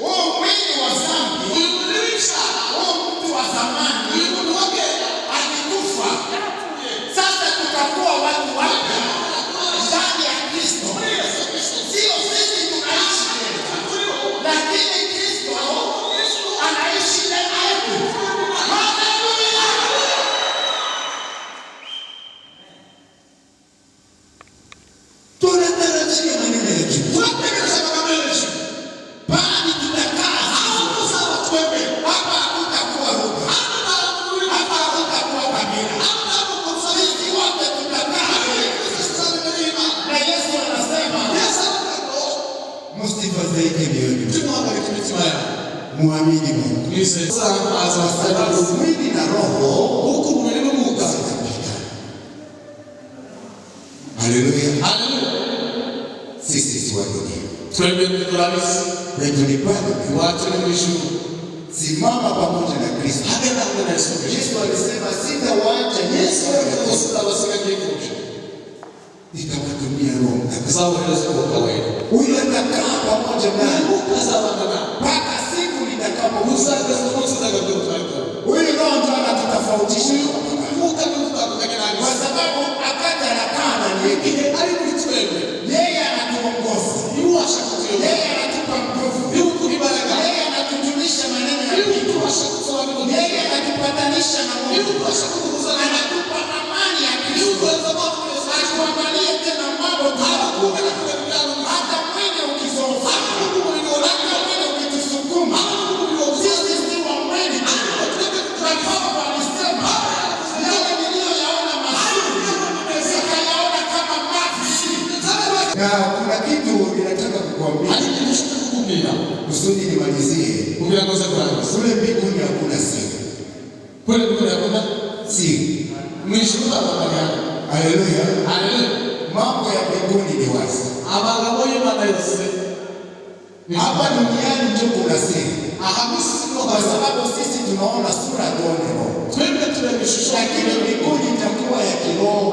Oh, mwili wa dhambi. Oh, mtu wa zamani. Alikufa. Sasa tutakuwa watu wapya ndani ya Kristo. Sio sisi tunaishi tena, lakini Kristo anaishi ndani yetu. Haleluya! Tunatarajia maneno ya Yesu. Tunategemea maneno ya Yesu. Bali tutakaa hapo sawa twende. Hapa hakutakuwa lugha. Hapa hakutakuwa kabila. Sisi wote tutakaa. Na Yesu anasema, msifadhaike mioyoni. Muamini Mungu. Sababu mwili na roho huku mwili Mungu. Haleluya. Sisi si wa dunia. Kwetu ni pale. Simama pamoja na Kristo. Yesu alisema sitawaacha. Yesu nitawatumia Roho Mtakatifu. Huyo atakaa pamoja naye mpaka siku nitakapokuja. Huyo Roho ndiye anatutofautisha. Kwa sababu akati anakaa ndani yetu. Yeye anatuongoza. Yeye anatupa nguvu. Yeye anatujulisha maneno ya Mungu. Yeye anatupatanisha na Mungu. Anatupa amani ya Kristo. Atuangalie tena mambo tu. Hata mwili ukizofa, hata mwili ukitusukuma, sisi si wa mwili tu. Paulo alisema, yale niliyoyaona mazuri, sikayaona kama mavi. Na kuna kitu ninataka kukuambia. Kusudi nimalizie. Kule mbinguni hakuna siri. Kule mbinguni hakuna siri. Haleluya. Mambo ya mbinguni ni wazi. Hapa duniani ndio kuna siri. Kwa sababu sisi tunaona sura tuone roho. Lakini mbinguni itakuwa ya kiroho.